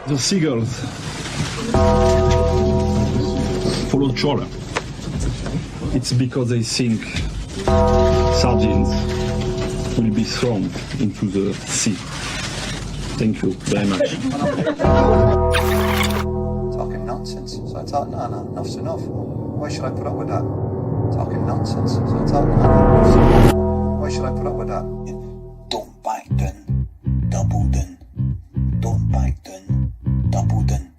The seagulls follow trawler. It's because they think sardines will be thrown into the sea. Thank you very much. Talking nonsense. So I thought, no, enough's enough. Why should I put up with that? Talking nonsense. So I thought, no, enough's enough. Why should I put up with that? Don't back down, double down. Don't back down, double down.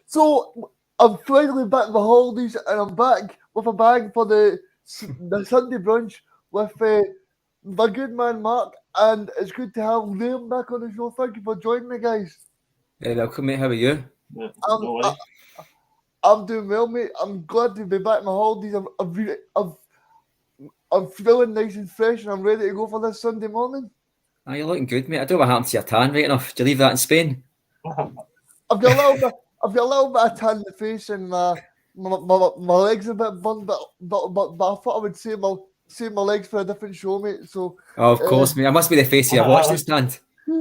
So I'm finally back from the holidays, and I'm back with a bag for the Sunday brunch with my good man Mark, and it's good to have Liam back on the show. Thank you for joining me, guys. Very welcome, mate. How are you? Yeah, no worries. I'm doing well, mate. I'm glad to be back from my holidays. I'm feeling nice and fresh, and I'm ready to go for this Sunday morning. Oh, you're looking good, mate. I don't know what happened to your tan right enough. Did you leave that in Spain? I've got a little bit of tan in the face, and my legs are a bit burned, but I thought I would save my legs for a different show, mate. So Oh, of course, mate. I must be the face of your watch this stand. I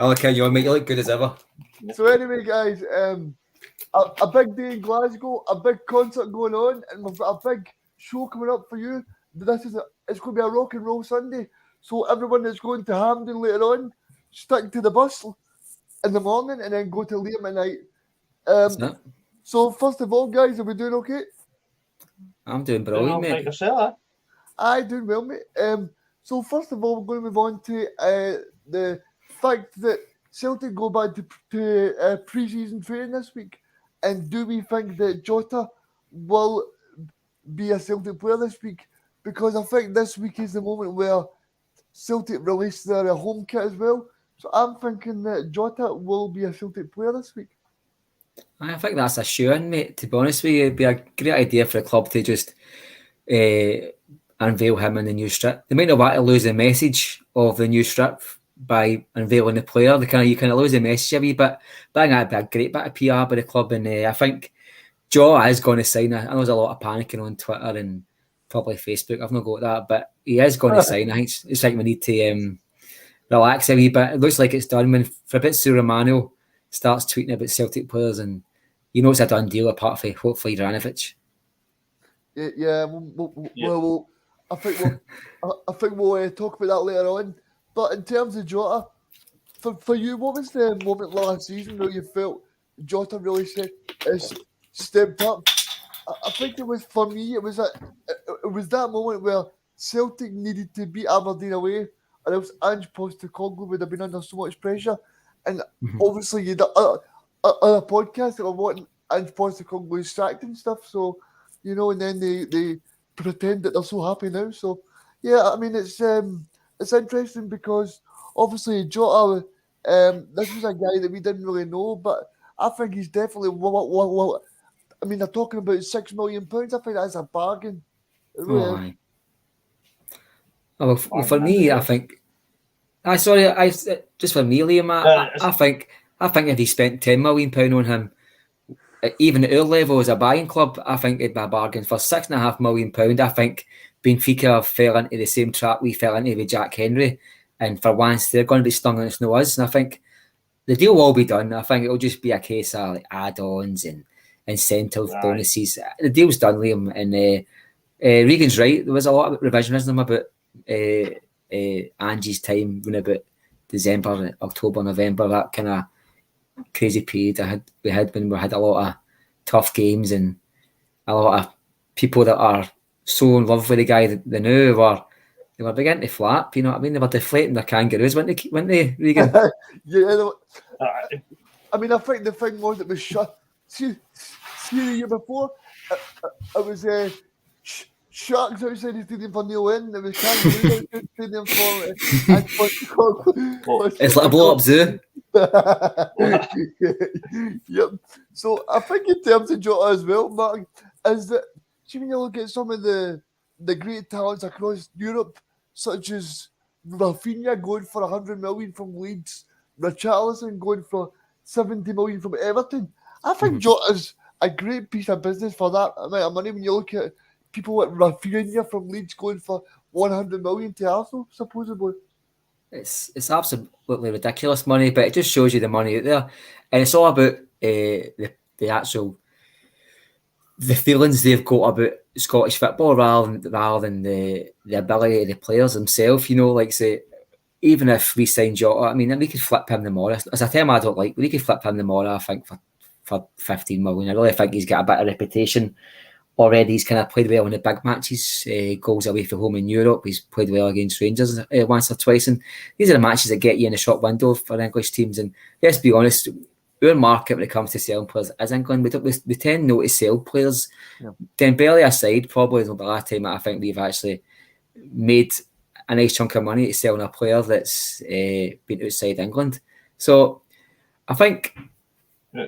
look at you, mate. You look good as ever. So anyway, guys, a big day in Glasgow, a big concert going on, and we've got a big show coming up for you. It's going to be a rock and roll Sunday. So everyone that's going to Hampden later on, stick to the bus in the morning and then go to Liam at night. So first of all, guys, are we doing okay? I'm doing brilliant, mate. I doing well, mate. So first of all, we're going to move on to the fact that Celtic go back to pre-season training this week, and do we think that Jota will be a Celtic player this week? Because I think this week is the moment where Celtic release their home kit as well. So I'm thinking that Jota will be a Celtic player this week. I think that's a shoe-in, mate. To be honest with you, it'd be a great idea for the club to just unveil him in the new strip. They might not want to lose the message of the new strip by unveiling the player. You kind of lose the message a wee bit. But I think that'd be a great bit of PR by the club. And I think Jota is going to sign. I know there's a lot of panicking on Twitter and probably Facebook. I've not got that, but he is going to sign. I think it's like we need to relax a wee bit. It looks like it's done when Fabrizio Romano starts tweeting about Celtic players, and you know it's a done deal apart from hopefully Ivanovic. Yeah. Well, I think we'll talk about that later on. But in terms of Jota, for you, what was the moment last season where you felt Jota really stepped up? I think it was, for me, it was that moment where Celtic needed to beat Aberdeen away, or else Ange Postecoglou would have been under so much pressure. And obviously, you'd on a podcast that were wanting Ange Postecoglou distracting stuff. So, and then they pretend that they're so happy now. So, yeah, I mean, it's interesting because obviously Jota This was a guy that we didn't really know, but I think he's definitely. I mean, they're talking about £6 million. I think that's a bargain. It really is. aye. Well, for me, I think. Sorry, just for me, Liam. I think if he spent £10 million on him, even at our level as a buying club, I think it'd be a bargain. For £6.5 million, I think Benfica fell into the same trap we fell into with Jack Henry, and for once they're going to be stung and it's no us. And I think the deal will be done. I think it'll just be a case of like add-ons and incentive bonuses. The deal's done, Liam, and Reegan's right. There was a lot of revisionism about Angie's time when about December, October, November, that kind of crazy period we had when we had a lot of tough games and a lot of people that are so in love with the guy that they knew they were beginning to flap, you know what I mean? They were deflating their kangaroos, weren't they, Reegan? Yeah, I mean, I think the thing was that was shut. See the year before, it was Sharks outside the stadium for Neil Wynn. It was kangaroos outside the stadium for. It's like a blow-up zoo. Yep. So I think in terms of Jota as well, Mark, is that when you look at some of the great talents across Europe, such as Rafinha going for 100 million from Leeds, Richarlison going for 70 million from Everton, I think Jota's a great piece of business for that amount of money. When you look at people like Rafinha from Leeds going for 100 million to Arsenal, supposedly. It's absolutely ridiculous money, but it just shows you the money out there, and it's all about the actual the feelings they've got about Scottish football rather than the ability of the players themselves. You know, like say, even if we sign Jota, I mean, we could flip him tomorrow. As a term I don't like, we could flip him tomorrow. I think for 15 million. I really think he's got a bit of reputation already. He's kind of played well in the big matches, goals away from home in Europe. He's played well against Rangers once or twice, and these are the matches that get you in the shop window for English teams. And let's be honest, our market when it comes to selling players is England. We tend not to sell players. Yeah. Dembele aside, probably the last time I think we've actually made a nice chunk of money to selling a player that's been outside England. So I think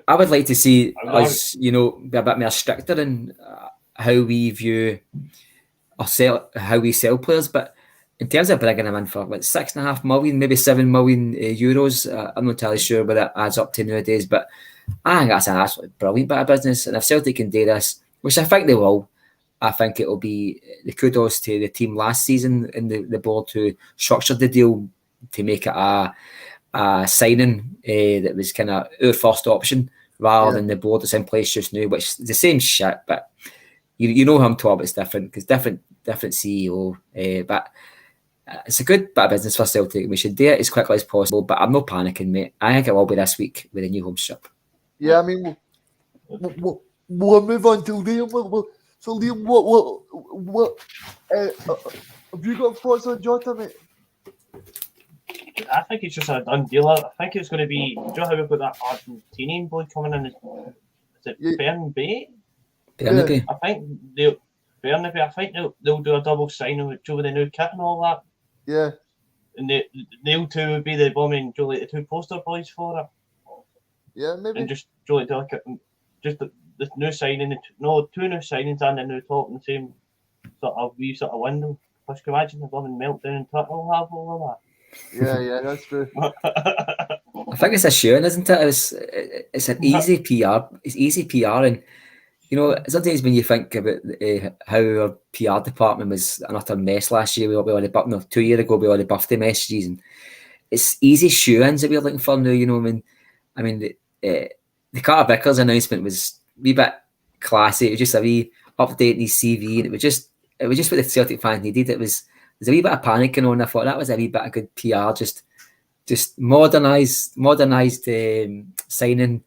I would like to see us, be a bit more stricter in how we view or how we sell players. But in terms of bringing them in for like 6.5 million, maybe 7 million euros, I'm not entirely sure what that adds up to nowadays. But I think that's an absolutely brilliant bit of business. And if Celtic can do this, which I think they will, I think it will be the kudos to the team last season and the board who structured the deal to make it a signing that was kind of our first option rather than the board that's in place just now, which is the same shit, but you know how I'm talking about. It's different because different CEO, but it's a good bit of business for Celtic. We should do it as quickly as possible, but I'm not panicking, mate. I think it will be this week with a new home strip. Yeah, I mean, we'll move on to Liam. So Liam, what have you got thoughts on Jota, mate? I think it's just a done deal. I think it's going to be. Do you know how we've got that Argentinian boy coming in? Is it Bernabé? Bernabé. I think they'll do a double signing with the new kit and all that. Yeah. And they'll two would be the the two poster boys for it. Yeah, maybe. And just the new signing, two new signings and a new top in the same sort of window. Plus, can you imagine the blooming meltdown and Twitter will have all that? Yeah, that's true. I think it's a shame, isn't it? It's an easy PR. It's easy PR, and sometimes when you think about how our PR department was an utter mess last year, 2 years ago, with all the birthday messages, and it's easy shoe-ins that we're looking for now. I mean, the Carter Vickers announcement was a wee bit classy. It was just a wee update in his CV, and it was just what the Celtic fans needed. There's a wee bit of panic going on. I thought that was a wee bit of good PR, just modernised signing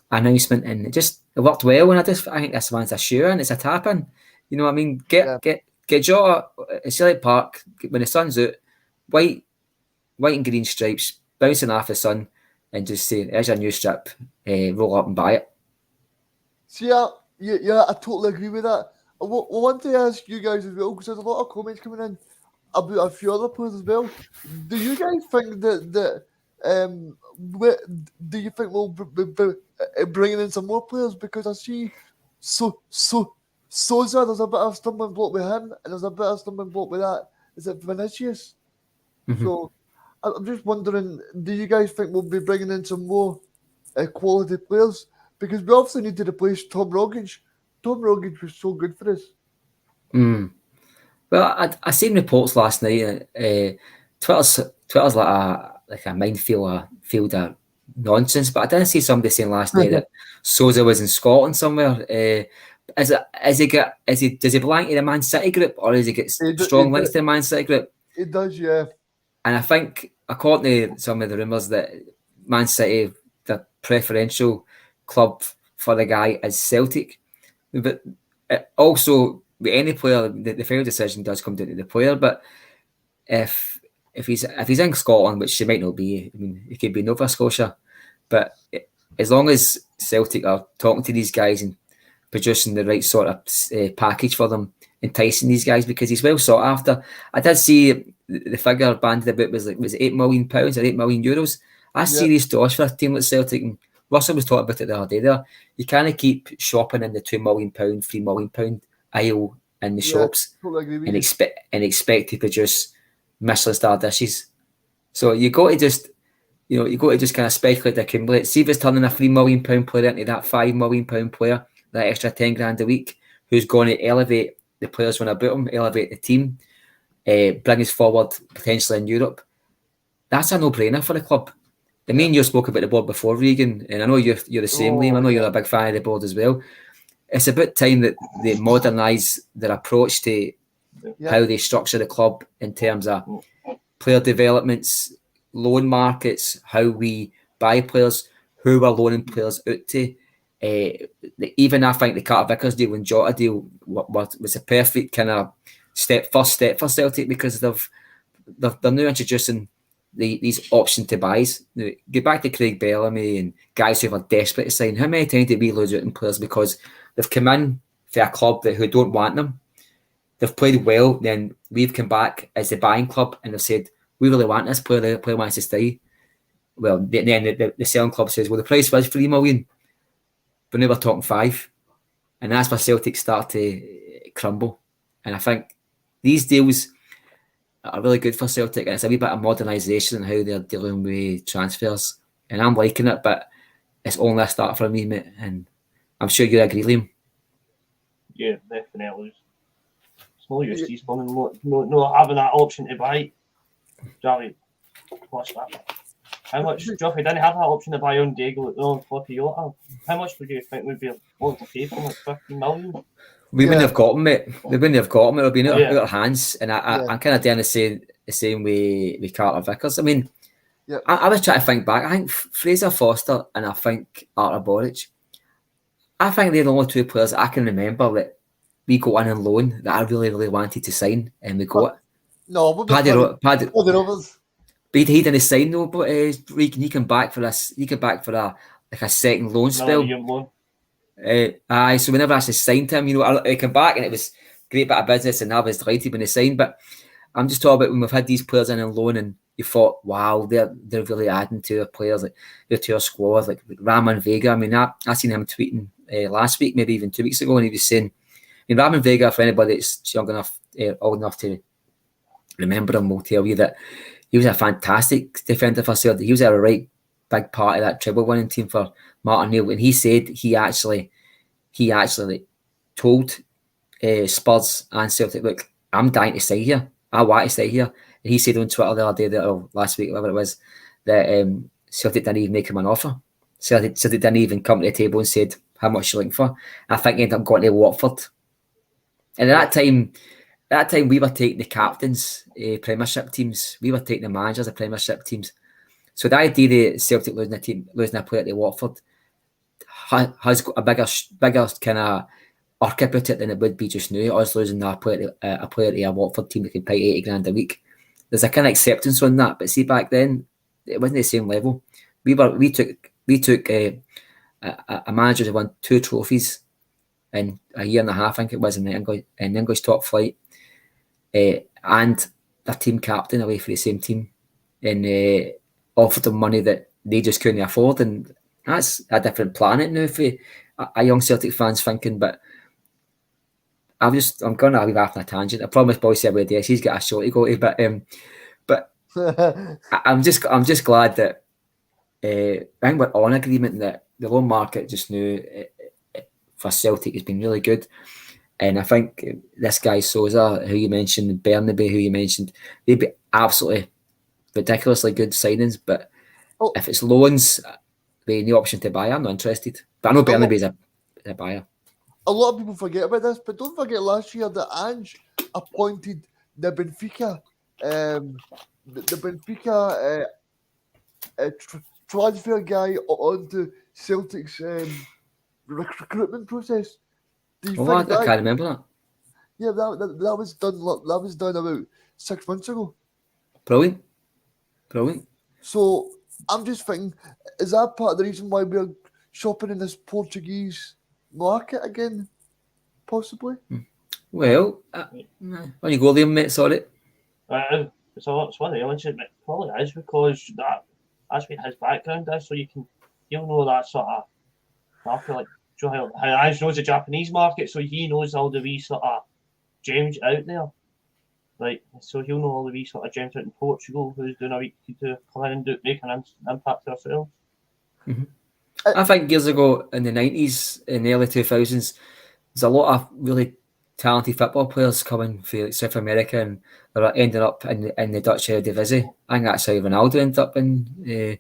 announcement, and it worked well. And I think this one's a sure, and it's a tap in. You know what I mean? Get Jota at Celtic Park when the sun's out, white and green stripes bouncing off the sun, and just say, "There's your new strip. Roll up and buy it." See, yeah, I totally agree with that. I want to ask you guys as well, because there's a lot of comments coming in about a few other players as well. Do you guys think that do you think we'll be bringing in some more players? Because I see Sousa, there's a bit of stumbling block with him, and there's a bit of stumbling block with that. Is it Vinicius? Mhm. So I'm just wondering, do you guys think we'll be bringing in some more quality players? Because we obviously need to replace Tom Rogic. Tom Rogic was so good for us. Mm. Well, I seen reports last night. Twitter's like a field of nonsense. But I didn't see somebody saying last night that Sousa was in Scotland somewhere. Does he belong to the Man City group, or does he get strong links to the Man City group? It does, yeah. And I think, according to some of the rumours, that Man City, the preferential club for the guy is Celtic. But also, with any player, the final decision does come down to the player. But if he's in Scotland, which he might not be, I mean, he could be Nova Scotia. But as long as Celtic are talking to these guys and producing the right sort of package for them, enticing these guys, because he's well sought after. I did see the figure banded about was £8 million or €8 million. That's serious dollars for a team like Celtic. And Russell was talking about it the other day there. You can't keep shopping in the £2 million, £3 million aisle in the shops and expect to produce Michelin star dishes. So you got to just kind of speculate, accumulate. See if it's turning a £3 million player into that £5 million player, that extra 10 grand a week, who's going to elevate the players when about him, elevate the team, bring us forward potentially in Europe. That's a no-brainer for the club. I mean, you spoke about the board before, Reegan, and I know you're the same, Liam. I know you're a big fan of the board as well. It's about time that they modernise their approach to how they structure the club in terms of player developments, loan markets, how we buy players, who we're loaning players out to. Even I think the Carter Vickers deal and Jota deal was a perfect kind of first step for Celtic, because they're now introducing these option to buys. Get back to Craig Bellamy and guys who are desperate to sign. How many times did we lose out in players because they've come in for a club who don't want them? They've played well, then we've come back as the buying club and they've said, we really want this player, the player wants to stay. Well, then the selling club says, well, the price was £3 million, but now we're talking 5. And that's where Celtic start to crumble. And I think these deals are really good for Celtic, and it's a wee bit of modernisation in how they're dealing with transfers. And I'm liking it, but it's only a start for me, mate. And I'm sure you agree, Liam. Yeah, definitely. It's no use these women not having that option to buy. Johnny, what's that? How much? Joffrey didn't have that option to buy on Diego on Flippy Jota. How much would you think would be willing to pay for him? Like 15 million? We wouldn't have got him, mate. We wouldn't have got him. It would have been out of our hands. And I'm kind of doing the same way with Carter Vickers. I mean, I was trying to think back. I think Fraser Foster and I think Artur Boruc. I think they're the only 2 players I can remember that we got in on loan that I really, really wanted to sign, and we got. No, Paddy Rovers. But he didn't sign though. But he came back for this. He came back for a second loan spell. So we never actually signed him. He came back and it was a great bit of business, and I was delighted when he signed. But I'm just talking about when we've had these players in on loan, and you thought, wow, they're really adding to our players, to our squad, like Ramon Vega. I mean, I seen him tweeting last week, maybe even 2 weeks ago, and he was saying, Ramon Vega, for anybody that's young enough, old enough to remember him, will tell you that he was a fantastic defender for Celtic. He was a right big part of that treble winning team for Martin Neil, and he said he actually told Spurs and Celtic, look, I'm dying to stay here. I want to stay here. And he said on Twitter the other day, or last week, whatever it was, that Celtic didn't even make him an offer. Celtic didn't even come to the table and said how much you're looking for. And I think he ended up going to Watford. And at that time we were taking the captains, Premiership teams. We were taking the managers of Premiership teams. So the idea that Celtic losing a player to Watford has got a bigger kind of arc about it than it would be just now. Us losing a player to a Watford team that can pay 80 grand a week. There's a kind of acceptance on that, but see, back then it wasn't the same level. We took a manager who won 2 trophies in a year and a half, I think it was, in the English top flight, and a team captain away for the same team and offered them money that they just couldn't afford, and that's a different planet now for a young Celtic fans thinking. But I'm going to leave off on a tangent. I promise Bhoycie every day he's got a show to go to, but I'm just glad that I think we're on agreement that the loan market just now for Celtic has been really good. And I think this guy Souza, who you mentioned, Bernabe, who you mentioned, they'd be absolutely ridiculously good signings. But if it's loans, with the option to buy, I'm not interested. But I know Bernabe is a buyer. A lot of people forget about this, but don't forget last year that Ange appointed the Benfica, transfer guy onto Celtic's recruitment process. Do you I think that? can't remember that. Yeah, that was done. That was done about 6 months ago. Brilliant. So I'm just thinking, is that part of the reason why we're shopping in this Portuguese market again? Possibly. Well, when you go there, mate, sorry. It's one of the elements, but probably is because that's what his background is, so he'll know that sort of market. Like how Ange knows the Japanese market, so he knows all the wee sort of gems out there. Like, so he'll know all the wee sort of gems out in Portugal who's doing a week to come in and make an impact ourselves. Mm-hmm. I think years ago in the 90s, in the early 2000s, there's a lot of really talented football players coming from South America and they're ending up in the Dutch Eredivisie. I think that's how Ronaldo ended up in.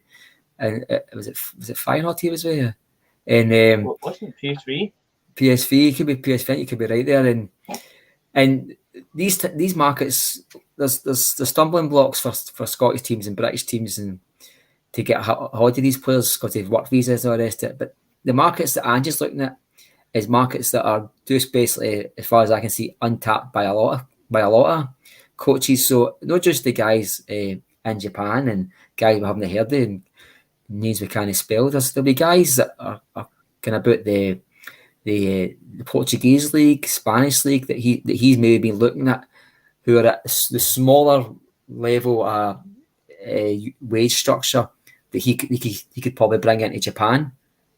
And was it Feyenoord he was with? And wasn't it PSV? PSV, it could be PSV. You could be right there. And these markets, there's stumbling blocks for Scottish teams and British teams and to get hold of these players because they've work visas and all the rest of it. But the markets that I'm just looking at is markets that are just basically, as far as I can see, untapped by a lot of coaches. So not just the guys in Japan and guys we haven't heard of and names we can't spell. There'll be guys that are kind of about the Portuguese league, Spanish league that he's maybe been looking at, who are at the smaller level wage structure that he could probably bring into Japan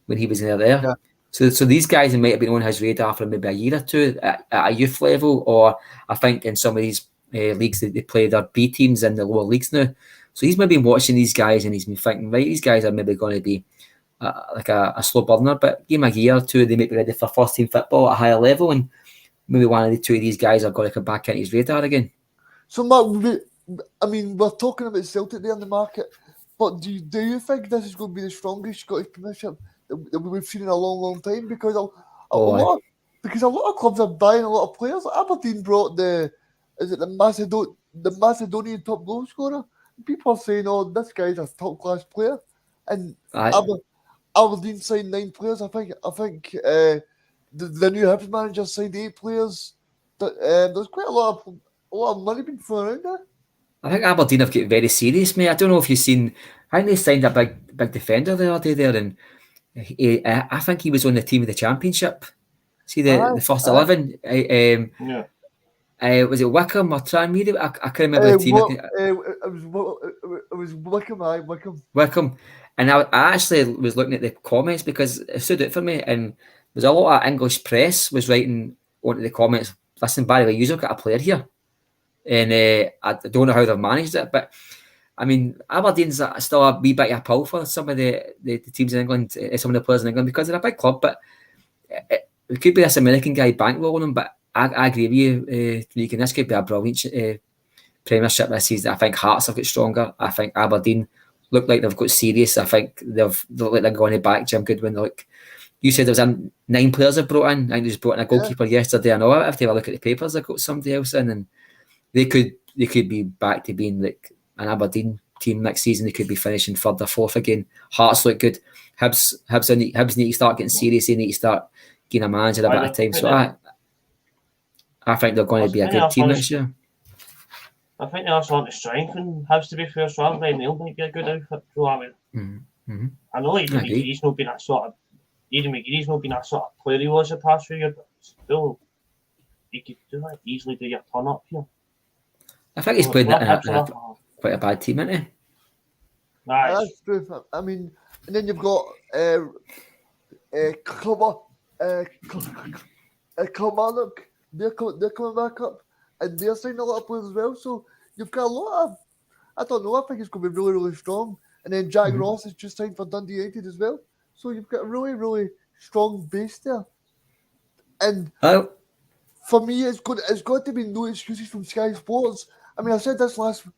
when he was in there. Yeah. So these guys might have been on his radar for maybe a year or two at a youth level, or I think in some of these leagues that they play their B teams in the lower leagues now. So he's maybe been watching these guys and he's been thinking, right, these guys are maybe going to be like a slow burner, but give them a year or two, they might be ready for first team football at a higher level, and maybe one of the two of these guys are going to come back into his radar again. So, Mark, I mean, we're talking about Celtic there in the market, but do you think this is going to be the strongest Scottish Premiership that we've seen in a long, long time? Because a lot of clubs are buying a lot of players. Aberdeen brought the Macedonian top goal scorer. People are saying, "Oh, this guy's a top class player," and Aberdeen signed 9 players. I think the new Hibs manager signed 8 players. There's quite a lot of money being thrown around there. I think Aberdeen have got very serious, mate. I don't know if you've seen. I think they signed a big defender the other day there, and I think he was on the team of the Championship. See the first 11. Was it Wickham or Tranmere? I can't remember the team. It was Wickham. Wickham. And I actually was looking at the comments because it stood out for me, and there's a lot of English press was writing onto the comments, listen, by the way, you've got a player here. And I don't know how they've managed it, but I mean, Aberdeen's still a wee bit of a pull for some of the teams in England, some of the players in England, because they're a big club, but it could be this American guy bankrolling them, but I agree with you, Reegan, this could be a brilliant Premiership this season. I think Hearts have got stronger. I think Aberdeen look like they've got serious. I think they look like they're going to back Jim Goodwin. Like you said, there was 9 players they brought in. I think they just brought in a goalkeeper yesterday. I know if they have a look at the papers, they've got somebody else in, and they could be back to being like an Aberdeen team next season. They could be finishing 3rd or 4th again. Hearts look good. Hibs need to start getting serious. They need to start getting a manager a bit of time. So I think they're going to be a good team next year. I think they also want to strengthen Hibs, to be fair, so I think they'll might be a good outfit. So I know Aidan McGee's not been that sort of player he was the past few years, but still he could easily do your turn up here. I think he's played in quite a bad team, isn't he? Nice. That's true. I mean, and then you've got Kilmarnock. They're coming back up, and they're signing a lot of players as well. So you've got a lot of. I don't know. I think it's going to be really, really strong. And then Jack Ross has just signed for Dundee United as well. So you've got a really, really strong base there. And for me, it's got to be no excuses from Sky Sports. I mean, I said this 2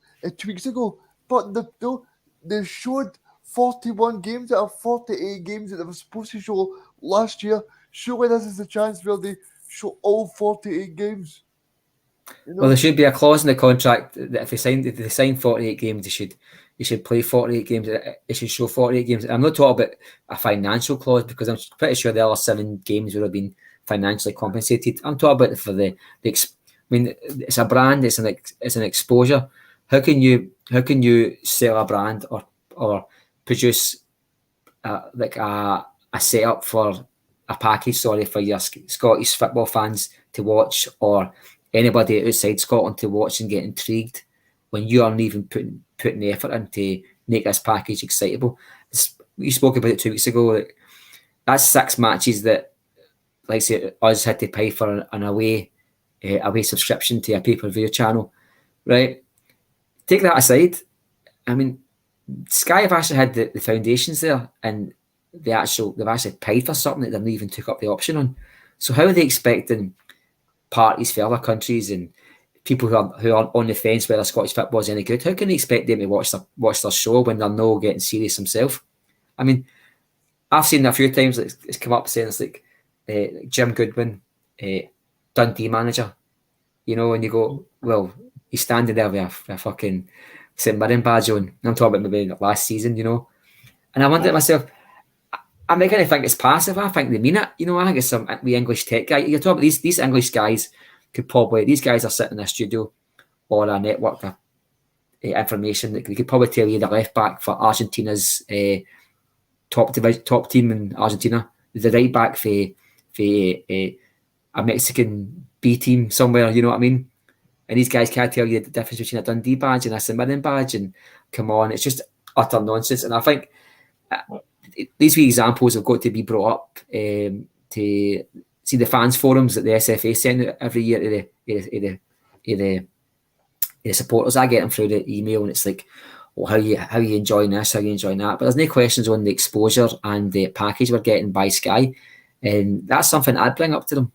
weeks ago, but they showed 41 games out of 48 games that they were supposed to show last year. Surely this is the chance where they show all 48 games. You know? Well, there should be a clause in the contract that if they sign 48 games, they should play 48 games. They should show 48 games. I'm not talking about a financial clause because I'm pretty sure the other 7 games would have been financially compensated. I'm talking about for the I mean, it's a brand. It's an exposure. How can you sell a brand or produce like a setup for a package? Sorry, for your Scottish football fans to watch or anybody outside Scotland to watch and get intrigued when you aren't even putting the effort in to make this package excitable. We spoke about it 2 weeks ago. That's 6 matches that, like I say, us had to pay for an away subscription to a pay-per-view channel, right? Take that aside. I mean, Sky have actually had the foundations there, and they've actually paid for something that they haven't even took up the option on. So how are they expecting parties for other countries and people who are on the fence whether Scottish football is any good? How can they expect them to watch their show when they're not getting serious themselves? I mean, I've seen a few times it's come up saying it's like Jim Goodwin, Dundee manager, you know, and you go, well, he's standing there with a fucking St Mirren badge on. I'm talking about maybe last season, you know, and I wonder to myself, I'm not going to think it's passive. I think they mean it. You know, I think it's some the English tech guy. You're talking about these English guys these guys are sitting in a studio or a network of information that they could probably tell you the left back for Argentina's top team in Argentina, the right back for a Mexican B team somewhere. You know what I mean? And these guys can't tell you the difference between a Dundee badge and a St Mirren badge. And come on, it's just utter nonsense. And I think these wee examples have got to be brought up to see the fans forums that the SFA send out every year to the supporters. I get them through the email, and it's like, well, how you enjoying this, how you enjoying that. But there's no questions on the exposure and the package we're getting by Sky, and that's something I'd bring up to them.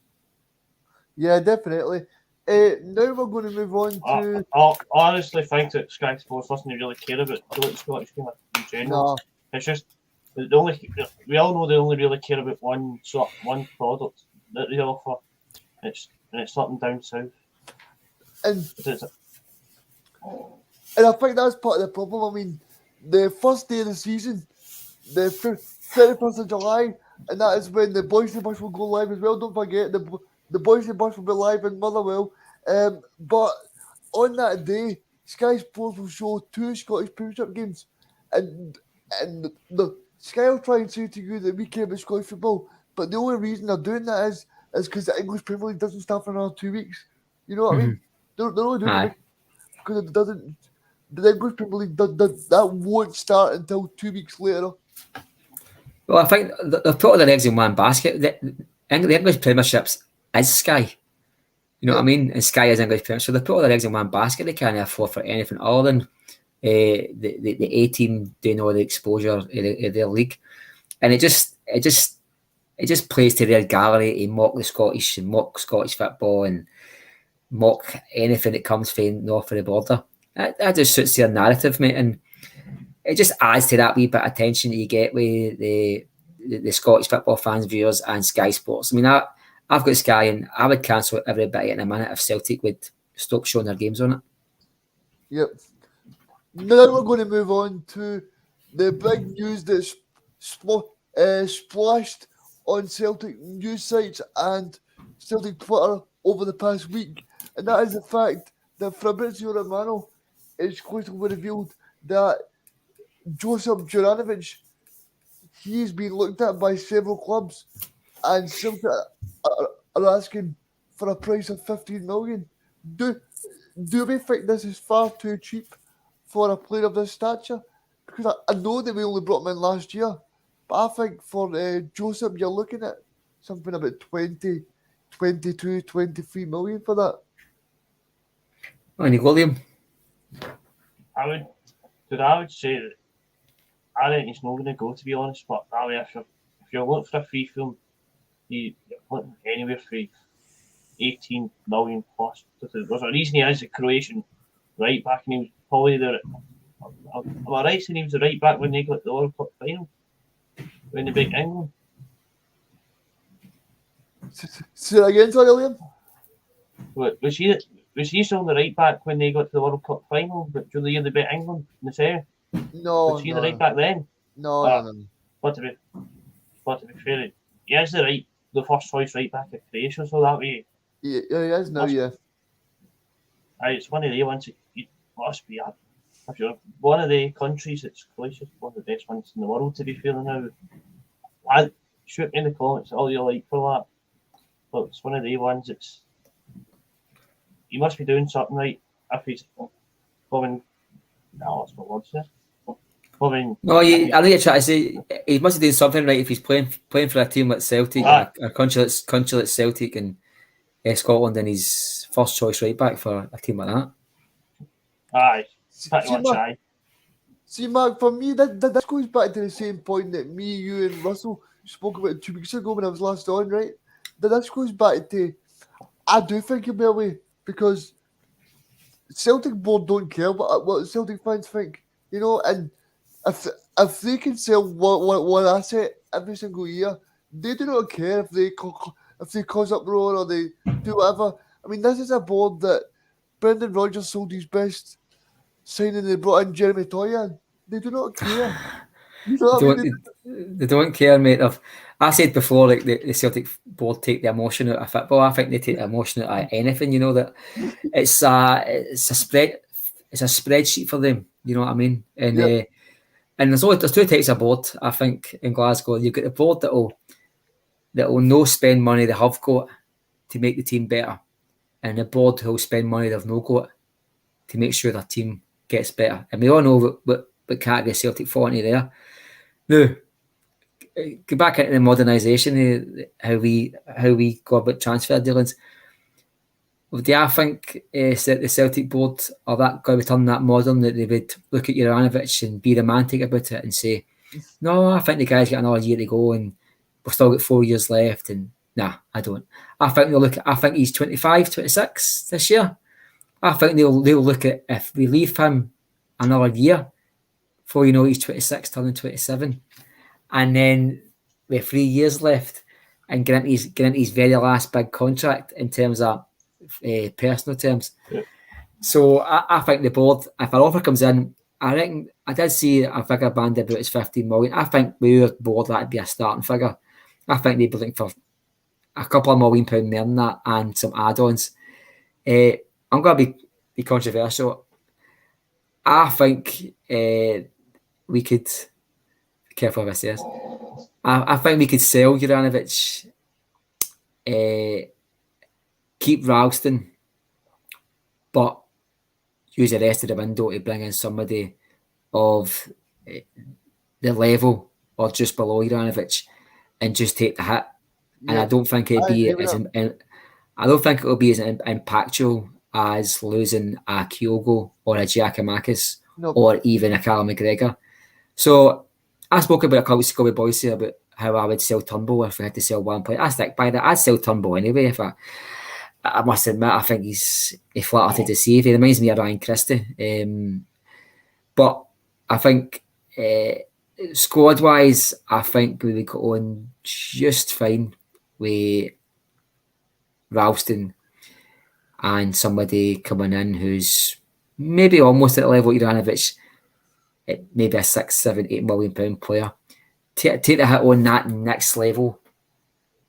Yeah, definitely. Now we're going to move on to. I honestly think that Sky Sports doesn't really care about the Scottish game in general. No. It's just we all know they only really care about one product that they offer. It's something down south. And I think that's part of the problem. I mean, the first day of the season, the 31st of July, and that is when the Bhoycie bus will go live as well. Don't forget, the Bhoycie bus will be live in Motherwell. But on that day, Sky Sports will show 2 Scottish Premiership games. And the Sky will try and say to you that we care about Scottish football, but the only reason they're doing that is because the English Premier League doesn't start for another 2 weeks. You know what I mean? They're only doing it because it doesn't. The English Premier League that won't start until 2 weeks later. Well, I think they've put all their eggs in one basket. The English Premierships is Sky. You know what I mean? And Sky is English Premiership. So they put all their eggs in one basket. They can't afford for anything other than the A team doing all the exposure of their league. And it just plays to their gallery to mock the Scottish and mock Scottish football and mock anything that comes from north of the border. That just suits their narrative, mate, and it just adds to that wee bit of attention that you get with the Scottish football fans, viewers, and Sky Sports. I mean, I've got Sky, and I would cancel every bit in a minute if Celtic would stop showing their games on it. Yep. Now we're going to move on to the big news that's splashed on Celtic news sites and Celtic Twitter over the past week, and that is the fact that Fabrizio Romano is going to be revealed that Josip Juranovic, he's been looked at by several clubs, and Celtic are asking for a price of 15 million. Do do we think this is far too cheap for a player of this stature? Because I know that we only brought him in last year, but I think for Joseph, you're looking at something about 20, 22, 23 million for that. And you got Liam. I would say that I think he's not going to go, to be honest. But that way, if you're looking for a free film, you're looking anywhere for 18 million plus. There's a reason he is a Croatian right back, and he was probably am I right saying he was the right back when they got the World Cup final when they beat England? Say that again, sorry, Liam. Was he still the right back when they got to the World Cup final? But during the year they beat England in the semi? No, Was he the right back then? No. But to be fair, he is the first choice right back of Croatia, so that way. Yeah, he is now, yeah. It's one of the ones that you must be at. If you're one of the countries that's closest, one of the best ones in the world, to be fair now. Shoot me in the comments all you like for that. But it's one of the ones that's. He must be doing something right if he's coming. No, that's what words there. No, I think you're trying to say he must be doing something right if he's playing for a team like Celtic, a country like Celtic and Scotland, and he's first choice right back for a team like that. Aye, pretty much aye. See, Mark, for me, that goes back to the same point that me, you, and Russell spoke about 2 weeks ago when I was last on, right? This goes back to, I do think he'll be away because Celtic board don't care what Celtic fans think, you know, and if they can sell one asset every single year, they do not care if they cause uproar or they do whatever. I mean, this is a board that Brendan Rodgers sold his best signing. They brought in Jeremy Toyan. They do not care. You know they don't care, mate. I said before, like the Celtic board take the emotion out of football. I think they take the emotion out of anything. You know that it's a spreadsheet for them. You know what I mean? And Yep. And there's two types of board, I think, in Glasgow. You've got the board that will no spend money they have got to make the team better, and the board who will spend money they've no got to make sure their team gets better. And we all know what category Celtic fall into there. Now, go back into the modernisation, how we go about transfer dealings. Do I think the Celtic board are that going to turn that modern that they would look at Juranovic and be romantic about it and say, no, I think the guy's got another year to go and we've still got 4 years left? And nah, I don't. I think he's 25, 26 this year. I think they'll look at if we leave him another year before you know he's 26, turning 27, and then with 3 years left and get into his very last big contract in terms of personal terms. Yeah. So I think the board, if an offer comes in, I reckon I did see a figure banded about 15 million. I think with our board that'd be a starting figure. I think they'd be looking for a couple of £1 million more than that and some add-ons. I'm going to be controversial. I think we could be careful with this. I think we could sell Juranovic, keep Ralston, but use the rest of the window to bring in somebody of the level or just below Juranovic and just take the hit. And I don't think it'd be as impactful as losing a Kyogo or a Giacomakis or even a Callum McGregor. So I spoke about a couple of weeks ago with Bhoycie about how I would sell Turnbull if we had to sell one player. I stick by that. I'd sell Turnbull anyway. If I must admit, I think he's flat out to deceive. He reminds me of Ryan Christie. But I think squad-wise, I think we would go on just fine with Ralston and somebody coming in who's maybe almost at the level of Juranovic, maybe a 6, 7, £8 million player. Take the hit on that next level,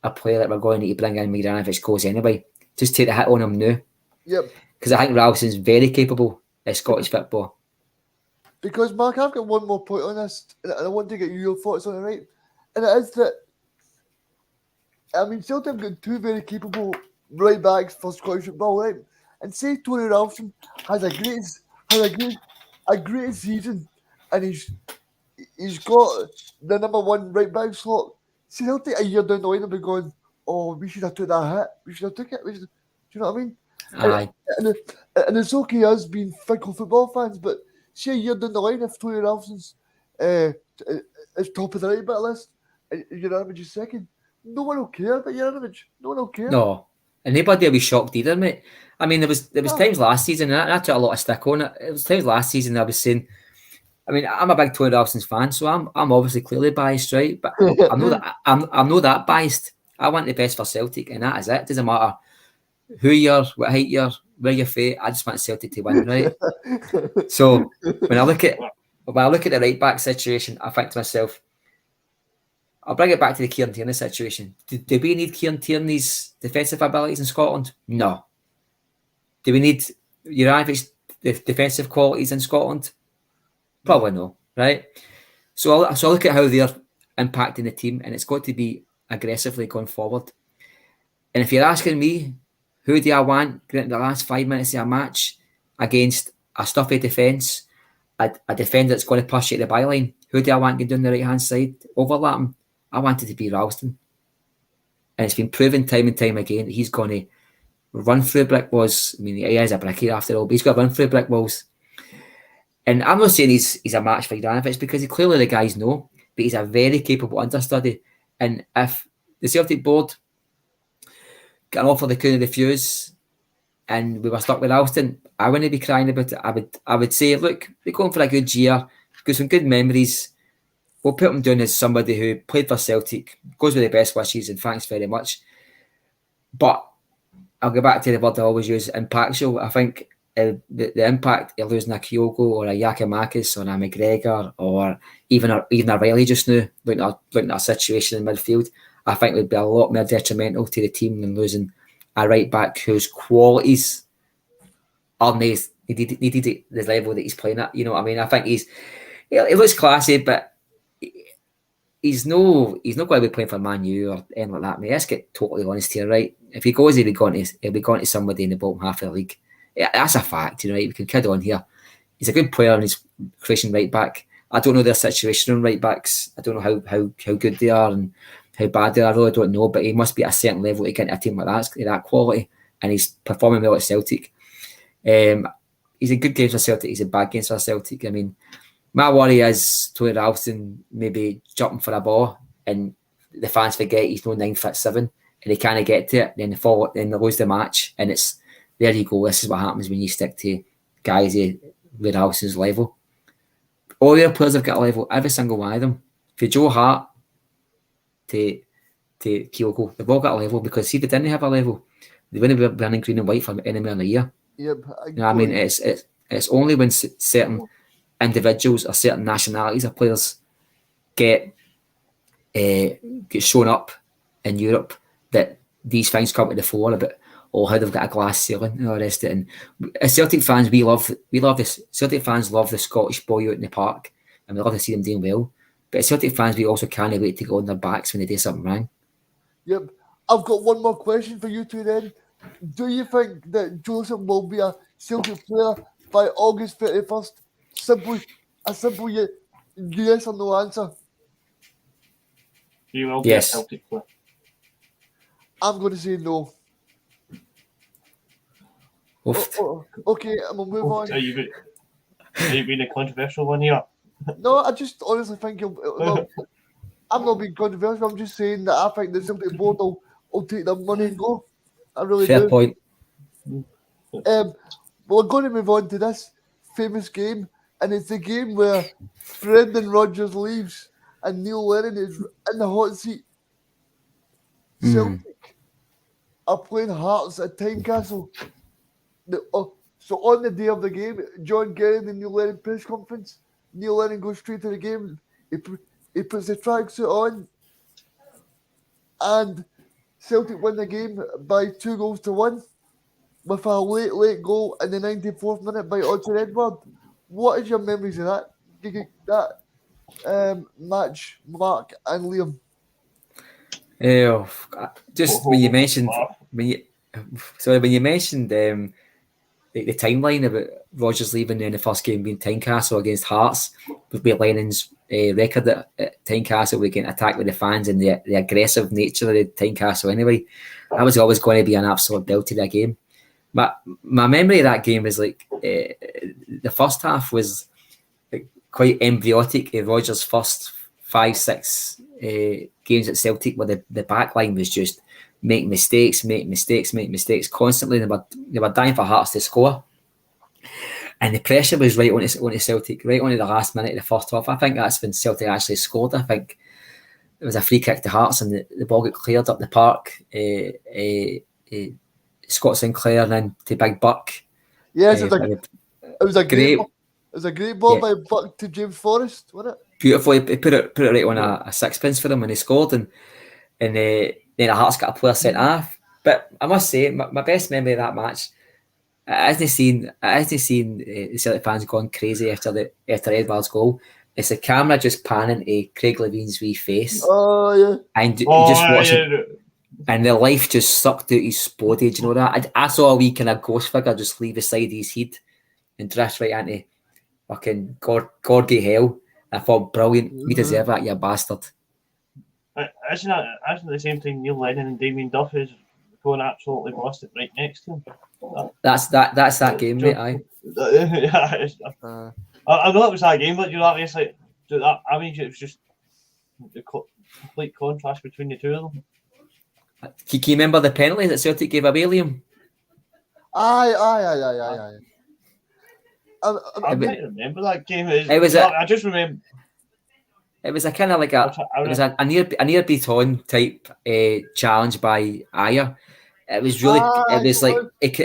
a player that we're going to need to bring in Juranovic goes anyway. Just take the hit on him now. Yep. Because I think Ralston's very capable at Scottish football. Because, Mark, I've got one more point on this, and I want to get your thoughts on it, right? And it is that, I mean, Celtic have got two very capable right backs for Scottish football, right? and say Tony Ralston has a great season, and he's got the number one right back slot. Celtic a year down the line will be going, oh, we should have took that hit. We should have took it. Do you know what I mean? Aye. And it's okay us being fickle football fans, but see a year down the line if Tony Ralston's is top of the right back list and your average is second, no one will care about your average. No one will care. No. And nobody will be shocked either, mate. I mean, there was times last season, and I took a lot of stick on it. It was times last season I was saying, I mean, I'm a big Tony Ralston's fan, so I'm obviously clearly biased, right? But I'm not that biased. I want the best for Celtic, and that is it. It doesn't matter who you're, what height you're, where you're from. I just want Celtic to win, right? So when I look at the right back situation, I think to myself, I'll bring it back to the Kieran Tierney situation. Do we need Kieran Tierney's defensive abilities in Scotland? No. Do we need Juranovic defensive qualities in Scotland? Probably no, right? So I look at how they're impacting the team, and it's got to be aggressively going forward. And if you're asking me, who do I want getting the last 5 minutes of a match against a stuffy defence, a defender that's going to push you at the byline? Who do I want getting down the right-hand side, overlapping? I want it to be Ralston. And it's been proven time and time again that he's going to run through brick walls. I mean, he is a brickie after all, but he's got to run through brick walls. And I'm not saying he's a match for Juranovic because clearly the guys know, but he's a very capable understudy. And if the Celtic board got an offer they couldn't refuse and we were stuck with Ralston, I wouldn't be crying about it. I would say, look, we're going for a good year, got some good memories. We'll put him down as somebody who played for Celtic, goes with the best wishes, and thanks very much. But I'll go back to the word I always use, impactful. I think the impact of losing a Kyogo or a Yakimakis or a McGregor or even a Riley just now, looking at a situation in midfield, I think would be a lot more detrimental to the team than losing a right back whose qualities are needed at the level that he's playing at. You know what I mean? I think he looks classy, but he's no going to be playing for Man U or anything like that. I mean, let's get totally honest here, right? If he goes, he'll be going to somebody in the bottom half of the league. Yeah, that's a fact, you know, right? We can kid on here. He's a good player and he's Croatian right back. I don't know their situation on right backs. I don't know how good they are and how bad they are. I really don't know, but he must be at a certain level to get into a team like that quality, and he's performing well at Celtic. He's a good game for Celtic. He's a bad game for Celtic. I mean, my worry is Tony Ralston maybe jumping for a ball and the fans forget he's no 9'7" and he can't get to it. Then they lose the match, and it's there you go. This is what happens when you stick to guys with Ralston's level. All your players have got a level, every single one of them. For Joe Hart to Kyogo, they've all got a level, because see, if they didn't have a level, they wouldn't be running green and white for any more than a year. Yep. You know what I mean? It's only when certain individuals or certain nationalities of players get shown up in Europe that these things come to the fore about how they've got a glass ceiling and all the rest of it. And as Celtic fans, we love this. Celtic fans love the Scottish boy out in the park, and we love to see them doing well. But as Celtic fans, we also can't wait to go on their backs when they do something wrong. Yep. I've got one more question for you two then. Do you think that Joseph will be a Celtic player by August 31st? A simple yes or no answer. You will be Yes. a Celtic player. I'm going to say no. Okay, I'm going to move on. Are you being a controversial one here? No, I just honestly think I'm not being controversial. I'm just saying that I think the Celtic board will take their money and go. I really do. Fair point. We're going to move on to this famous game, and it's the game where Brendan Rodgers leaves and Neil Lennon is in the hot seat. Celtic are playing Hearts at Tynecastle. So on the day of the game, John Gerrard and Neil Lennon press conference, Neil Lennon goes straight to the game. He puts the tracksuit on, and Celtic win the game by 2-1 with a late goal in the 94th minute by Odsonne Edouard. What is your memories of that match, Mark and Liam? Just when you mentioned the timeline about Rodgers leaving in the first game being Tynecastle against Hearts, with Lennon's record at Tynecastle, we getting attacked with the fans and the aggressive nature of the Tynecastle anyway. That was always going to be an absolute belter of that game. My memory of that game is like the first half was like quite embryotic. Rodgers' first 5-6 games at Celtic, where the back line was just make mistakes constantly. They were dying for Hearts to score, and the pressure was right on Celtic, right on the last minute of the first half. I think that's when Celtic actually scored. I think it was a free kick to Hearts, and the ball got cleared up the park. Scott Sinclair and then to Big Buck. Yes, it was a great ball by Buck to James Forrest, wasn't it? Beautiful. He put it right on a sixpence for him when he scored, and then the Hearts got a player sent off. But I must say, my best memory of that match, I hasn't seen the Celtic fans going crazy after Edward's goal. It's the camera just panning to Craig Levine's wee face. Oh yeah, And just watching, and the life just sucked out his body. Do you know that? I saw a wee kind of ghost figure just leave beside his head and drift right into fucking Gorgie hell. I thought, brilliant. We deserve that, you bastard. Isn't the same thing Neil Lennon and Damien Duff is going absolutely busted right next to him? That's that game, mate. Aye. I know it was that game, but you know what I mean? It's like that. I mean, it was just the complete contrast between the two of them. Can you remember the penalty that Celtic gave away, Liam? Aye. I can't remember that game. I just remember. It was a kind of like a near beat-on type challenge by Ayer. It was really. It was like it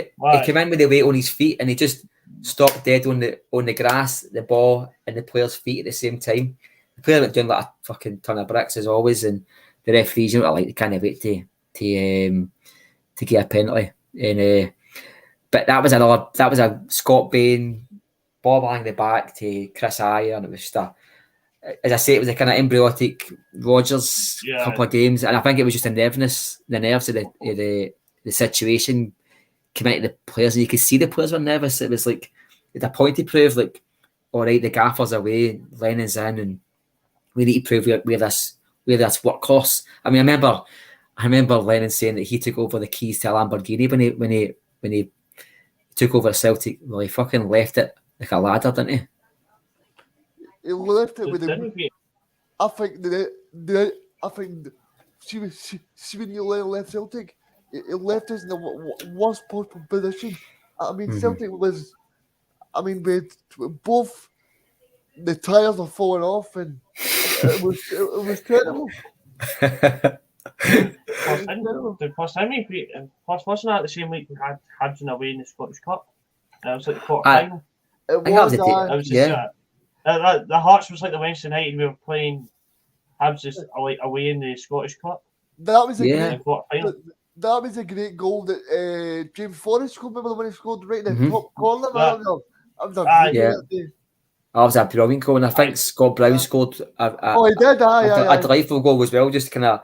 came in with the weight on his feet, and he just stopped dead on the grass, the ball, and the player's feet at the same time. The player went down like a fucking ton of bricks as always, and the referees, you know, like they can't wait to get a penalty. And but that was a Scott Bain ball along the back to Chris Ayer, and it was just as I say, it was a kind of embryotic Rodgers couple of games, and I think it was just the nerves of the situation came out of the players, and you could see the players were nervous. It was like at a point to prove, like, all right, the gaffer's away, Lennon's in, and we need to prove we're this workhorse. I mean, I remember Lennon saying that he took over the keys to a Lamborghini when he took over Celtic. Well, he fucking left it like a ladder, didn't he? He left it with the. I think she when you left Celtic, it left us in the worst possible position. I mean, Celtic was. I mean, both the tires are falling off, and it was terrible. Wasn't that the same week we had Hibs away in the Scottish Cup? It was like the quarter final. The Hearts was like the Wednesday night, and we were playing Hibs away in the Scottish Cup. That was a great goal that James Forrest scored. Remember when he scored right in the top corner? That was a brilliant goal, and I think Scott Brown scored he did. A delightful goal as well. Just kind of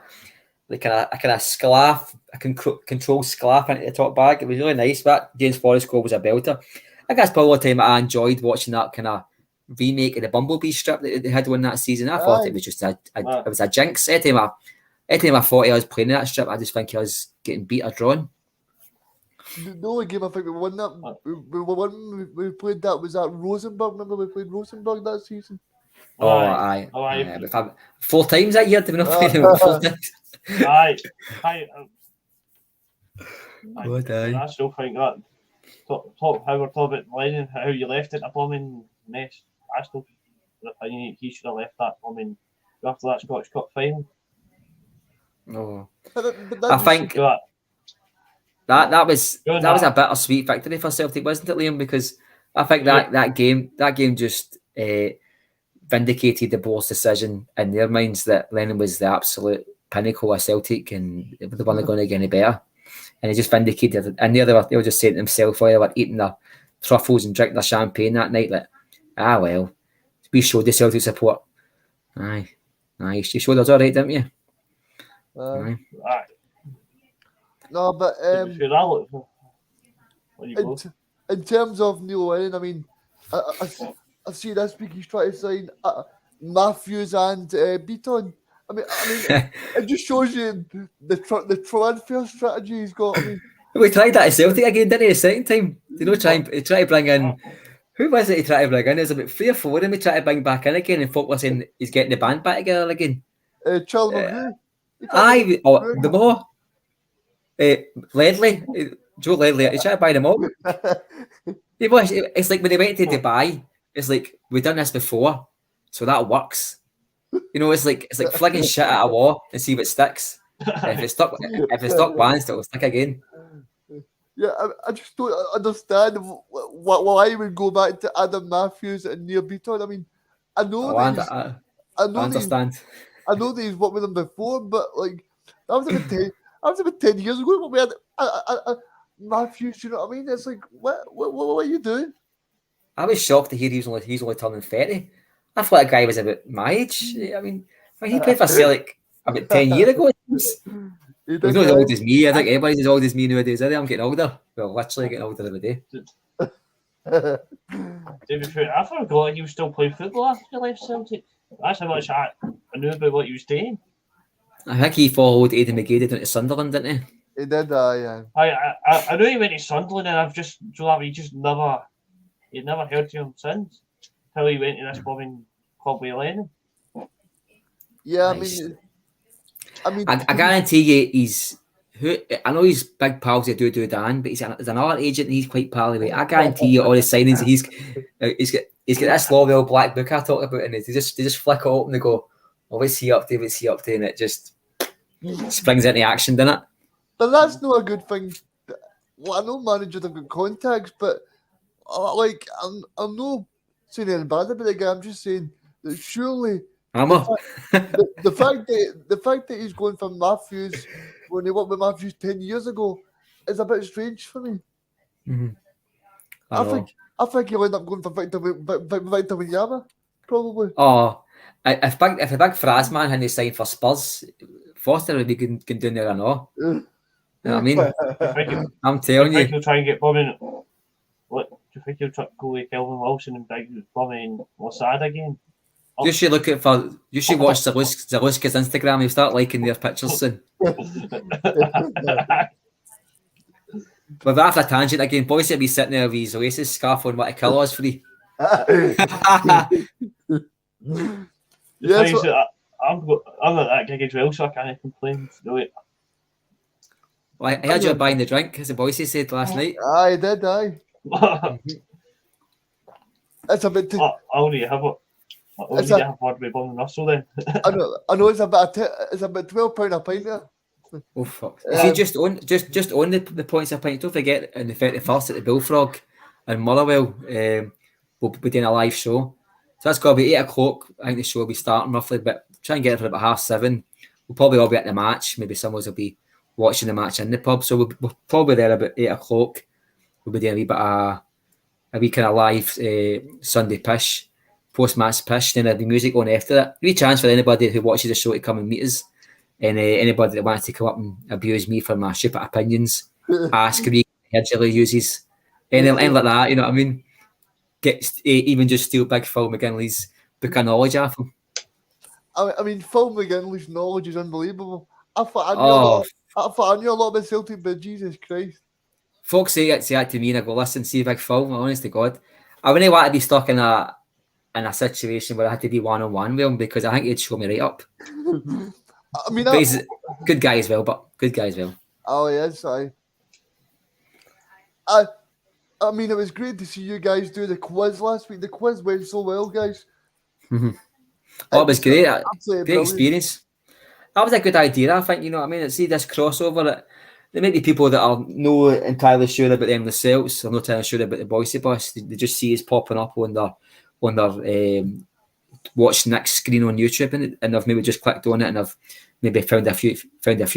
sclaff, a control sclaff into the top bag. It was really nice. That James Forrest goal was a belter. I guess probably the time I enjoyed watching that kind of remake of the Bumblebee strip that they had won that season. I thought it was just it was a jinx. Every time I thought I was playing that strip, I just think I was getting beat or drawn. The only game I think we won that we played that was at Rosenborg. Remember we played Rosenborg that season? Aye. 4 times that year. Did we not play them 4 times? Aye. I still think that how we're talking about Lennon, how you left it a plumbing mess. I still think he should have left that plumbing after that Scottish Cup final. No, but I think that was a bittersweet victory for Celtic, wasn't it, Liam? Because I think that game just vindicated the board's decision in their minds that Lennon was the absolute pinnacle of Celtic and they weren't going to get any better. And he just vindicated it. And they were just saying to themselves while they were eating their truffles and drinking their champagne that night, like, well, we showed the Celtic support. Aye. You showed us all right, didn't you? Aye. No, but in terms of Neil Lennon, I mean, I see this week he's trying to sign Matthews and Beaton. I mean, it just shows you the transfer strategy he's got. I mean, we tried that at Celtic again, didn't he? The second time, you know, try to bring in. Who was it he tried to bring in? There's about 3 or 4 of them he tried to bring back in again, and folk were saying he's getting the band back together again. Charlie McGrew. Aye, the more. Ledley, Joe Ledley, he tried to buy them all. It's like when they went to Dubai, it's like, we've done this before, so that works. You know, it's like flicking shit at a wall and see what sticks. If it's stuck once, it'll stick again. Yeah, I just don't understand why I would go back to Adam Matthews and Neil Beaton. I mean, I know I understand. I know that he's worked with them before, but like that was about 10 years ago. We had Matthews, you know what I mean? It's like, what are you doing? I was shocked to hear he's only turning 30. I thought that guy was about my age. I mean, he played for Celtic about 10 years ago. He's not as old as me. I think everybody's as old as me nowadays. I'm getting older. Well, literally getting older every day. I forgot he was still playing football after he left Celtic. That's how much I knew about what he was doing. I think he followed Aidan McGee down to Sunderland, didn't he? He did, yeah. I know he went to Sunderland, and I've just never heard of him since. Until he went to this bombing club with Lennon. Yeah, Nice. I mean, I guarantee you, I know he's big pals with Dudu Dan, but he's another agent and he's quite pally with. I guarantee you all the signings he's got this Lowell black book I talk about, and they just flick it open and go, "Oh, what's he up to? What's he up to?" And it just springs into action, doesn't it? but that's not a good thing. Well, I know managers have got contacts, but like I'm not saying anything bad about the guy. I'm just saying that surely the fact that he's going from Matthews when he worked with Matthews 10 years ago is a bit strange for me. Mm-hmm. I think he'll end up going for Victor Wanyama, probably. Oh, if a big Fraz man hadn't signed for Spurs, Foster would be going down there or not. You know what I mean? I'm telling you. Do you think he'll try and get Bobby? What do you think he'll try to go with Kelvin Wilson and big Bobby and Lassad again? You should watch Zaluska's Instagram. You'll start liking their pictures soon. But after a tangent again, Bhoycie will be sitting there with his Oasis scarf on, what a colour is free. Yes, I'm not that gig as well, so I can't complain. No, Well, I heard you were buying the drink, as Bhoycie said last night. I did, aye. It's a bit. I only have it. I only have one with Bum and Russell then. I know it's about £12 a pint there. Oh fuck! If you just own the points a pint, don't forget on the 31st at the Bullfrog in Motherwell, we'll be doing a live show. So that's got to be 8 o'clock. I think the show will be starting roughly, but try and get it for about 7:30. We'll probably all be at the match. Maybe some of us will be watching the match in the pub. So we'll probably there about 8 o'clock. We'll be doing a wee bit of a wee kind of live Sunday pish, post-match pish. Then there'll be music on after that. A wee chance for anybody who watches the show to come and meet us. And anybody that wants to come up and abuse me for my stupid opinions, ask Reegan Hedgerly uses, anything like that, you know what I mean? Even just steal big Phil McGinley's book of knowledge off him. I mean, Phil McGinley's knowledge is unbelievable. I thought I knew a lot about Celtic, but Jesus Christ. Folks say that to me and I go, listen, see Big Phil, honest to God, I wouldn't want to be stuck in a situation where I had to be one-on-one with him, because I think he'd show me right up. I mean, he's a good guy as well, Oh, yes, I mean, it was great to see you guys do the quiz last week. The quiz went so well, guys. Mm-hmm. Oh, it was great. Great experience. That was a good idea, I think. You know what I mean? See this crossover. There may be people that are not entirely sure about them themselves, or not entirely sure about the Bhoycie bus. They just see us popping up on their watch next screen on YouTube, and I've maybe just clicked on it, and I've maybe found a few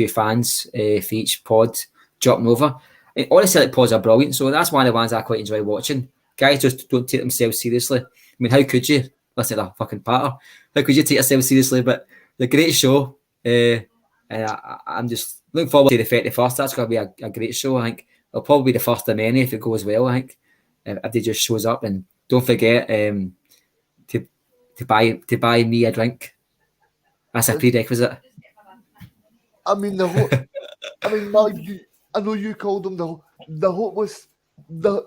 fans for each pod jumping over. And all the Celtic pods are brilliant, so that's one of the ones I quite enjoy watching. Guys just don't take themselves seriously. I mean, how could you? Listen to that fucking patter. How could you take yourself seriously? But the great show, and I'm just looking forward to the 31st. That's going to be a great show. I think it'll probably be the first of many if it goes well. I think if they just shows up. And don't forget to buy me a drink. That's a prerequisite. I mean, Mark, I know you called them the hopeless, the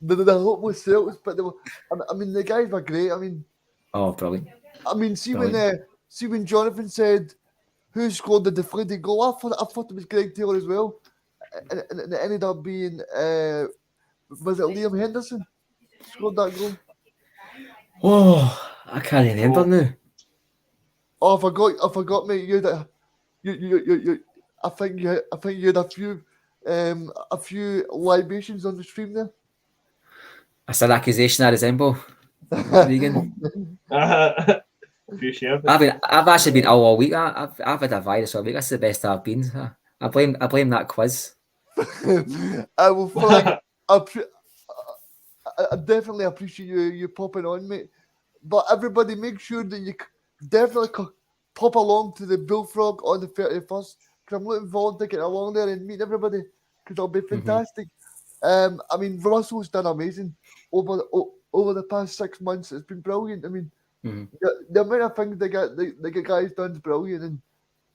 hopeless Celtics, but they were, I mean, the guys were great. I mean, Brilliant. I mean, see when Jonathan said who scored the deflated goal, I thought it was Greg Taylor as well, and it ended up being was it Liam Henderson scored that goal? Oh, I can't remember now. Oh, I forgot, mate. You I think you had a few libations on the stream there. That's an accusation I resemble, Reegan. I've actually been ill all week. I've had a virus all week. That's the best I've been. I blame that quiz. I will. I definitely appreciate you popping on, mate. But everybody, make sure that you definitely pop along to the Bullfrog on the 31st, because I'm looking forward to getting along there and meeting everybody, because it'll be fantastic. I mean, Russell's done amazing over the past 6 months. It's been brilliant. I mean, the amount of things they get guys done is brilliant, and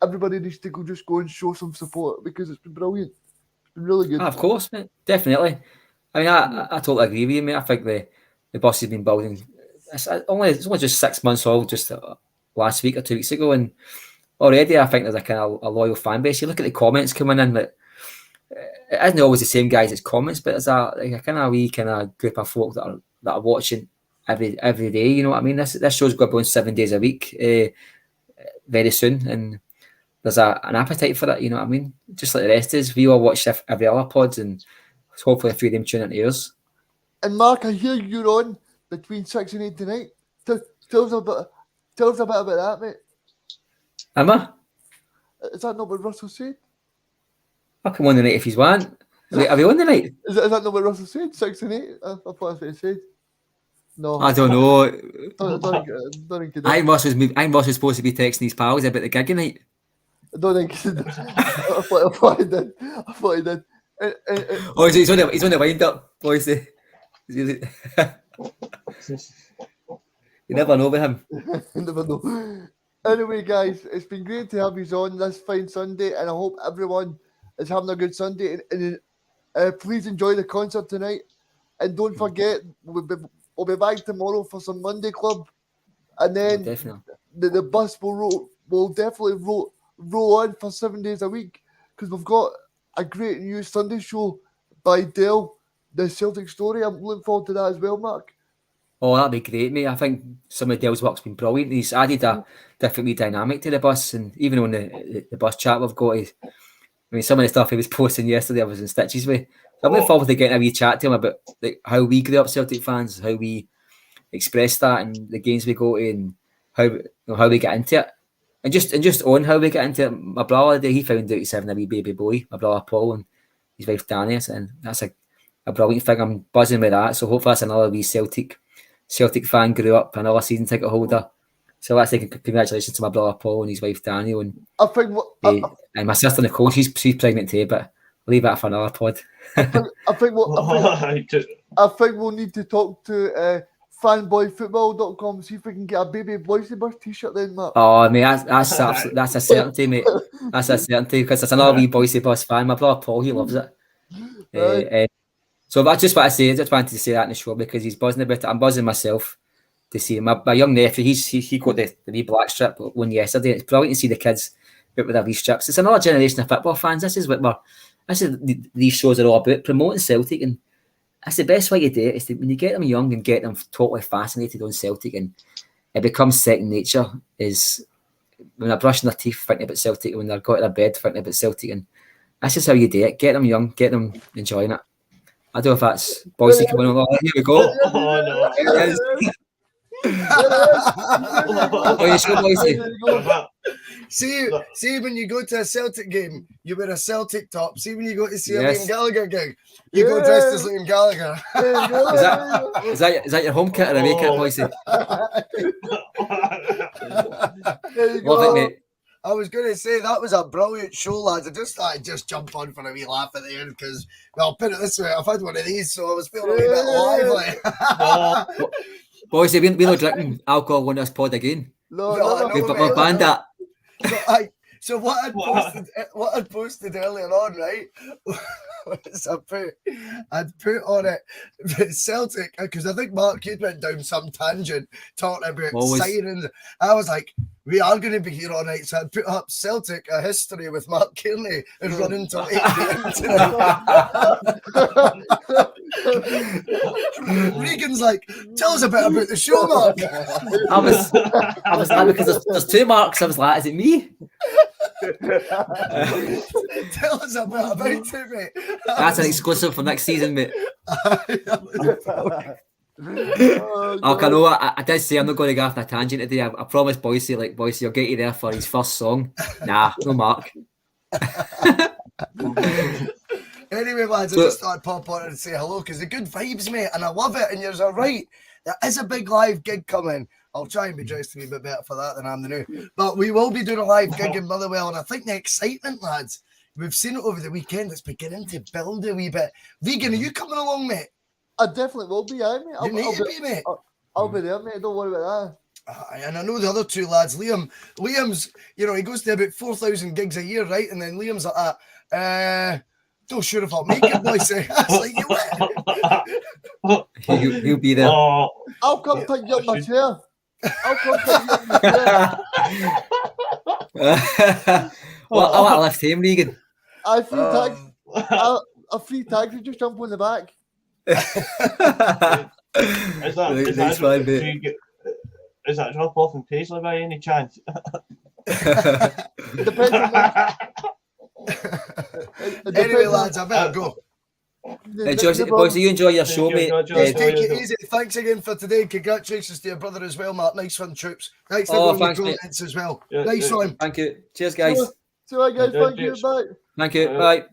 everybody needs to go and show some support, because it's been brilliant. It's been really good. Of course, mate. Definitely. I mean, I totally agree with you, mate. I think the boss has been building. It's only just 6 months old, just last week or 2 weeks ago, and already I think there's a kind of a loyal fan base. You look at the comments coming in, that it isn't always the same guys as comments, but there's a kind of wee kind of group of folk that are watching every day. You know what I mean? This show's going to be on 7 days a week very soon, and there's an appetite for it. You know what I mean? Just like the rest is, we all watch every other pods, and hopefully a few of them tune into yours. And Mark, I hear you're on between 6 and 8 tonight. Tell us a bit about that, mate. Am I? Is that not what Russell said? I'll come on the night if he's want. Are we on the night? Is that not what Russell said? 6 and 8? I thought that's what he said. No. I don't know. Don't think I'm Russ supposed to be texting his pals about the gig tonight. I don't think he did. I thought he did. He's on the wind up, Bhoycie. You never know with him. You never know. Anyway, guys, it's been great to have you on this fine Sunday, and I hope everyone is having a good Sunday. And please enjoy the concert tonight, and don't forget we'll be back tomorrow for some Monday Club, and then the bus will definitely roll on for 7 days a week, because we've got a great new Sunday show by Dale, the Celtic story. I'm looking forward to that as well, Mark. Oh, that'd be great, mate. I think some of Dale's work's been brilliant. He's added a different wee dynamic to the bus, and even on the bus chat we've got, some of the stuff he was posting yesterday I was in stitches with. So I'm looking forward to getting a wee chat to him about how we grew up Celtic fans, how we express that in the games we go to, and how we get into it. And just on how we get into it, my brother, he found out he's having a wee baby boy, my brother Paul, and his wife Danny, and that's a brilliant thing. I'm buzzing with that. So hopefully that's another wee Celtic fan grew up, another season ticket holder. So let's say congratulations to my brother Paul and his wife Daniel, and and my sister Nicole. She's pregnant too, but we'll leave that for another pod. I think we'll need to talk to fanboyfootball.com, see if we can get a baby Bhoycie Bus t-shirt then, Matt. Oh, mate, that's a certainty, mate. That's a certainty, because there's another wee Bhoycie Bus fan. My brother Paul, he loves it. So I just wanted to say that in the show, because he's buzzing about it. I'm buzzing myself to see him. My young nephew, he got the wee black strip one yesterday. It's brilliant to see the kids out with their wee strips. It's another generation of football fans. This is these shows are all about, promoting Celtic, and that's the best way to do it. Is when you get them young and get them totally fascinated on Celtic, and it becomes second nature. Is when they're brushing their teeth thinking about Celtic, when they're going to their bed thinking about Celtic, and that's just how you do it. Get them young, get them enjoying it. I don't know if that's Bhoycie coming along. Here we go. Oh no! Here it is. See when you go to a Celtic game, you wear a Celtic top. See when you go to see a Liam Gallagher gig, you go dressed as Liam Gallagher. Is that your home kit or away kit, Bhoycie? Love it, mate. I was going to say that was a brilliant show, lads. I just thought I'd just jump on for a wee laugh at the end because, well, put it this way, I've had one of these, so I was feeling a wee bit lively. Boys, we're not drinking alcohol on this pod again. No, We've banned that. So what I'd posted earlier on, right? Was I'd put on it Celtic because I think Mark you'd went down some tangent talking about sirens. I was like, we are going to be here all night, so I'd put up Celtic a history with Mark CAIRNEY and run until 8 p.m. tonight. Reegan's like, tell us a bit about the show, Mark. I was like, because there's two Marks. I was like, is it me? Tell us a bit about it, mate. That's an exclusive for next season, mate. Okay, no, I did say I'm not going to go off a tangent today. I promised Bhoycie, Bhoycie, I'll get you there for his first song. Nah, no Mark. Anyway, lads, I just thought I'd pop on and say hello because the good vibes, mate, and I love it. And you're right, there is a big live gig coming. I'll try and be dressed a wee bit better for that than I'm the new. But we will be doing a live gig in Motherwell, and I think the excitement, lads, we've seen it over the weekend. It's beginning to build a wee bit. Reegan, are you coming along, mate? I definitely will be, mate. You need to be, mate. I'll be there, mate. Don't worry about that. And I know the other two lads, Liam's, he goes to about 4,000 gigs a year, right? And then Liam's like that. Not sure if I'll make it, Bhoycie. I was like, You'll be there. I'll come pick you up my chair. I'll come pick you up my chair. Well, I want to lift him, Reegan. A free taxi, just jump on the back. Is that a drop off in Paisley by any chance? Depends on Anyway, lads, I better go. Bhoycie, you enjoy your show, mate. Take it easy. Thanks again for today. Congratulations to your brother as well, Mark. Nice one, troops. Thanks to everyone in the comments as well. Nice one. Thank you. Cheers, guys. See you, guys. Thank you. Bye. Thank you. Bye.